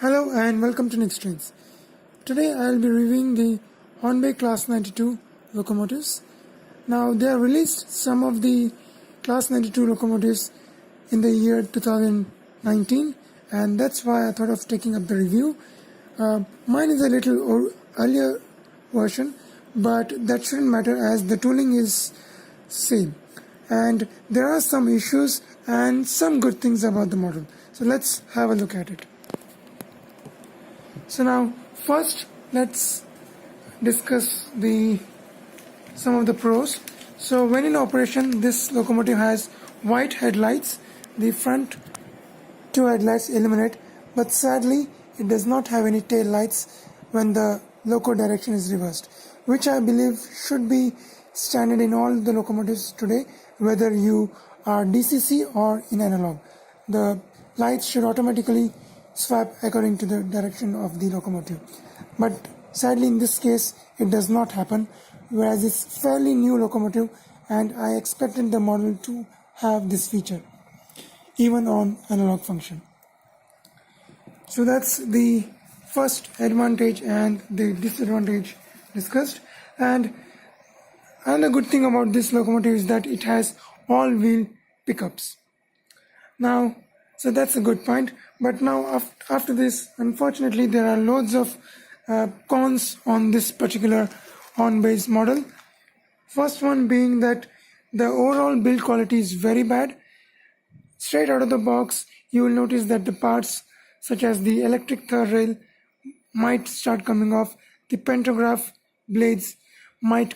Hello and welcome to Next Trains. Today I will be reviewing the Hornby Class 92 locomotives. Now they have released some of the Class 92 locomotives in the year 2019 and that's why I thought of taking up the review. Mine is a little earlier version, but that shouldn't matter as the tooling is same. And there are some issues and some good things about the model. So let's have a look at it. So now first let's discuss some of the pros. So when in operation, this locomotive has white headlights. The front two headlights illuminate, but sadly it does not have any tail lights when the loco direction is reversed, which I believe should be standard in all the locomotives today, whether you are DCC or in analog. The lights should automatically swap according to the direction of the locomotive, but sadly in this case it does not happen, whereas it's fairly new locomotive and I expected the model to have this feature even on analog function. So that's the first advantage and the disadvantage discussed. And another good thing about this locomotive is that it has all-wheel pickups. Now, so that's a good point. But now after this, unfortunately, there are loads of cons on this particular Hornby model. First one being that the overall build quality is very bad. Straight out of the box, you will notice that the parts such as the electric third rail might start coming off. The pantograph blades might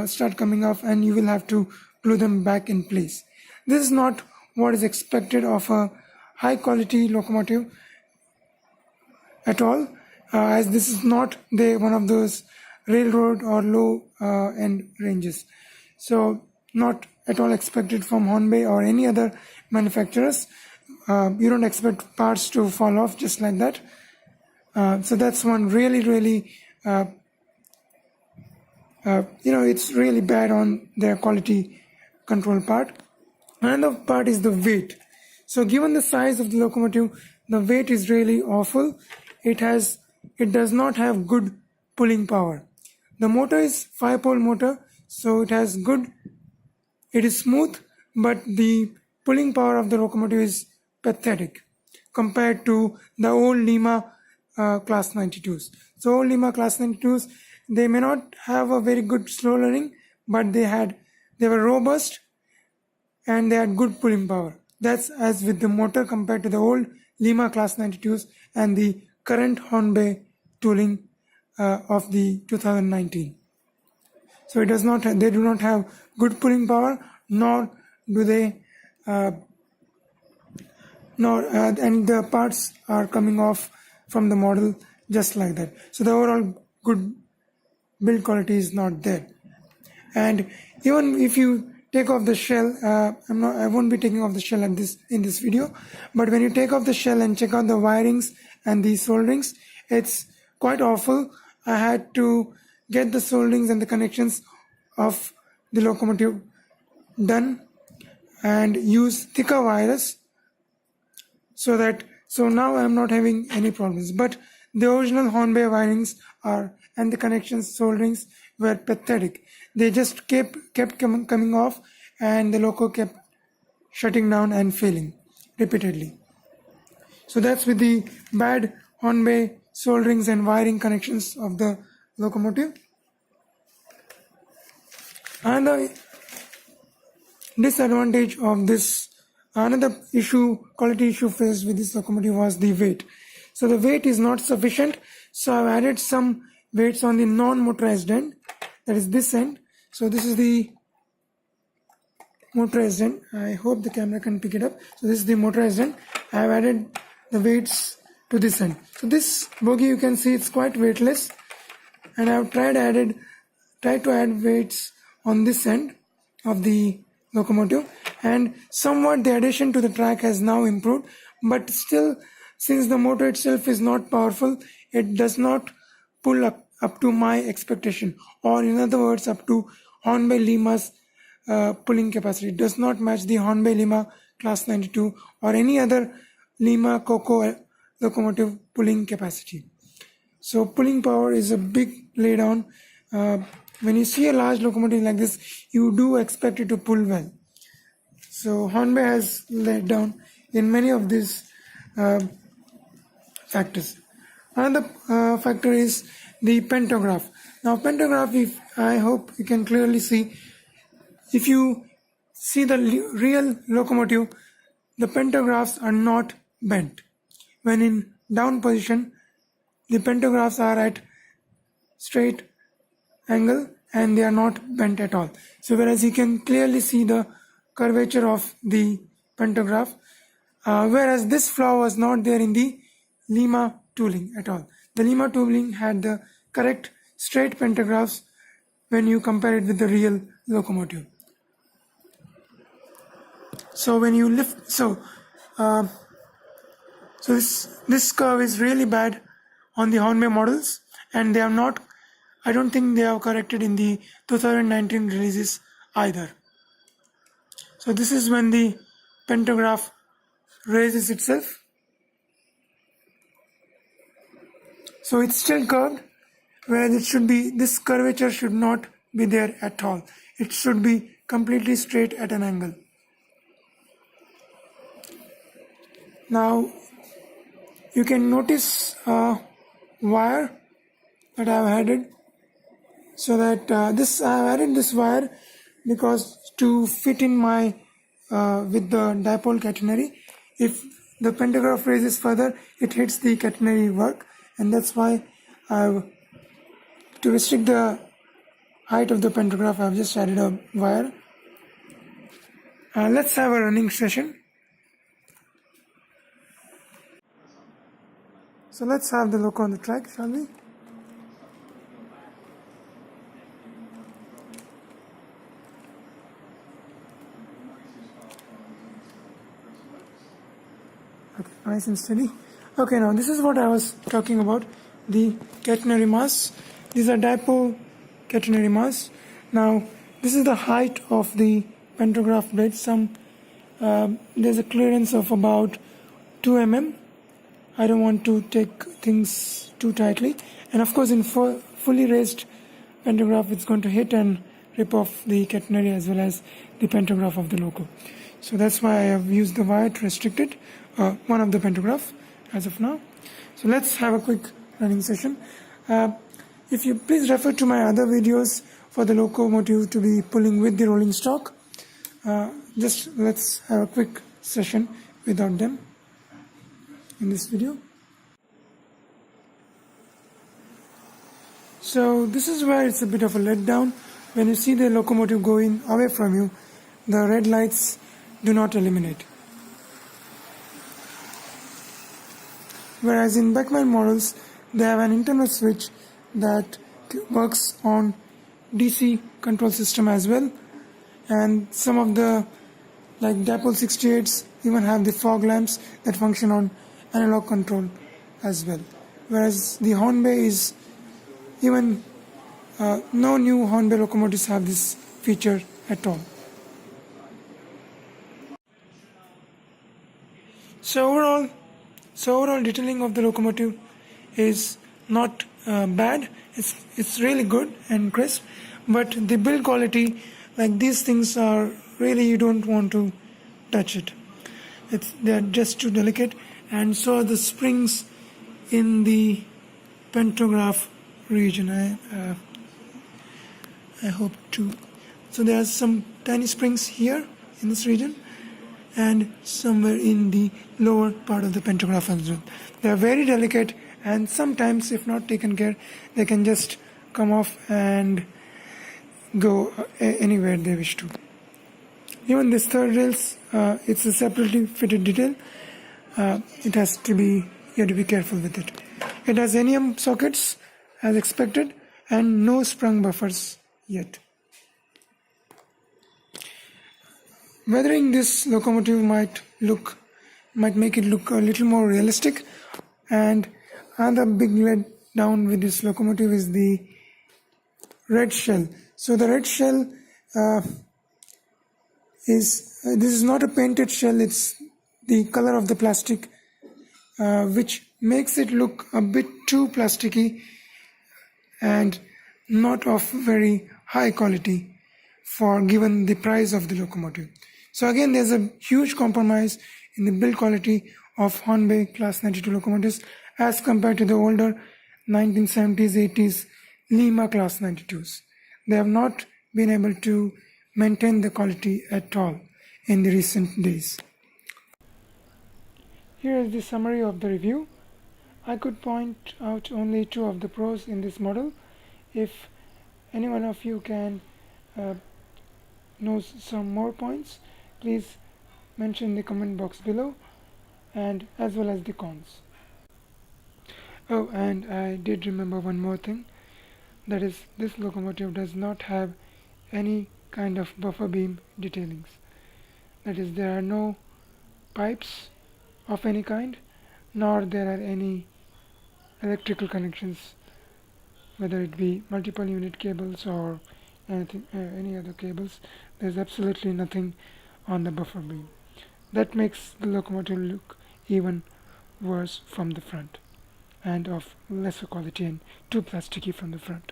start coming off and you will have to glue them back in place. This is not what is expected of a high quality locomotive at all, as this is not one of those railroad or low end ranges. So not at all expected from Hornby or any other manufacturers. You don't expect parts to fall off just like that. So that's one really it's really bad on their quality control part. Another part is the weight. So given the size of the locomotive, the weight is really awful. It does not have good pulling power. The motor is 5-pole motor, so it is smooth, but the pulling power of the locomotive is pathetic compared to the old Lima Class 92s. So old Lima Class 92s, they may not have a very good slow learning, but they were robust and they had good pulling power. That's as with the motor compared to the old Lima Class 92s and the current Hornby tooling of the 2019. So they do not have good pulling power, nor do they, and the parts are coming off from the model just like that. So the overall good build quality is not there. And even if you take off the shell, I won't be taking off the shell in this video, but when you take off the shell and check out the wirings and the solderings, it's quite awful. I had to get the solderings and the connections of the locomotive done and use thicker wires so now I'm not having any problems. But the original Hornby wirings and the connections solderings were pathetic. They just kept coming off and the loco kept shutting down and failing repeatedly. So that's with the bad Hornby solderings and wiring connections of the locomotive. Another disadvantage of this, another quality issue faced with this locomotive was the weight. So the weight is not sufficient, so I've added some weights on the non-motorized end, that is this end. So this is the motorized end. I hope the camera can pick it up. So this is the motorized end. I have added the weights to this end. So this bogie, you can see it's quite weightless, and I have tried to add weights on this end of the locomotive, and somewhat the addition to the track has now improved, but still, since the motor itself is not powerful, it does not pull up to my expectation, or in other words up to Hornby Lima's pulling capacity. It does not match the Hornby Lima Class 92 or any other Lima Coco locomotive pulling capacity. So pulling power is a big laydown. When you see a large locomotive like this, you do expect it to pull well. So Hornby has laid down in many of these factors. Another factor is the pantograph. Now pantograph, if I hope you can clearly see, if you see the real locomotive, the pantographs are not bent. When in down position, the pantographs are at straight angle and they are not bent at all. So whereas you can clearly see the curvature of the pantograph, whereas this flaw was not there in the Lima tooling at all. The Lima tooling had the correct straight pantographs when you compare it with the real locomotive. So when you lift, this curve is really bad on the Hornby models, and they are not. I don't think they have corrected in the 2019 releases either. So this is when the pantograph raises itself. So it's still curved, whereas it should be, this curvature should not be there at all. It should be completely straight at an angle. Now you can notice a wire that I have added, so that I have added this wire because to fit in my with the dipole catenary. If the pantograph raises further, it hits the catenary work, and that's why to restrict the height of the pantograph, I've just added a wire. Let's have a running session. So let's have the loco on the track, shall we? Okay, nice and steady. Okay, now this is what I was talking about, the catenary mass. These are dipole catenary mass. Now this is the height of the pantograph blade. There's a clearance of about 2 mm. I don't want to take things too tightly, and of course in fully raised pantograph it's going to hit and rip off the catenary as well as the pantograph of the loco. So that's why I have used the wire to restrict it, one of the pantograph as of now. So let's have a quick running session. If you please refer to my other videos for the locomotive to be pulling with the rolling stock. Just let's have a quick session without them in this video. So this is where it's a bit of a letdown. When you see the locomotive going away from you, the red lights do not illuminate. Whereas in Beckman models, they have an internal switch that works on DC control system as well, and some of the like dipole 68s even have the fog lamps that function on analog control as well. Whereas the Hornby is, even no new Hornby locomotives have this feature at all. So overall detailing of the locomotive is not bad. It's really good and crisp, but the build quality, like these things are really, you don't want to touch it. They're just too delicate, and so are the springs in the pantograph region. I hope to. So there are some tiny springs here in this region, and somewhere in the lower part of the pantograph as well. They are very delicate, and sometimes, if not taken care, they can just come off and go anywhere they wish to. Even this third rails, it's a separately fitted detail. It has to be, you have to be careful with it. It has NEM sockets as expected, and no sprung buffers yet. Weathering this locomotive might make it look a little more realistic. And another big let down with this locomotive is the red shell. So the red shell this is not a painted shell, it's the color of the plastic which makes it look a bit too plasticky and not of very high quality for given the price of the locomotive. So again, there's a huge compromise in the build quality of Hornby Class 92 locomotives as compared to the older 1970s, 80s Lima Class 92s. They have not been able to maintain the quality at all in the recent days. Here is the summary of the review. I could point out only two of the pros in this model. If any one of you can knows some more points, please mention in the comment box below, and as well as the cons. Oh, and I did remember one more thing, that is, this locomotive does not have any kind of buffer beam detailings. That is, there are no pipes of any kind, nor there are any electrical connections, whether it be multiple unit cables or anything, any other cables. There's absolutely nothing on the buffer beam. That makes the locomotive look even worse from the front and of lesser quality and too plasticky from the front.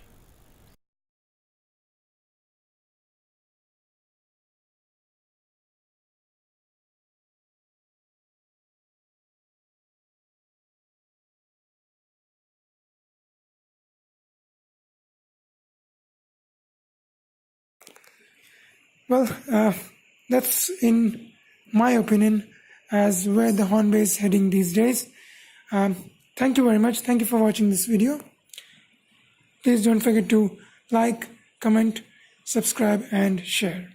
Well, that's in my opinion as where the Hornby is heading these days. Thank you very much. Thank you for watching this video. Please don't forget to like, comment, subscribe and share.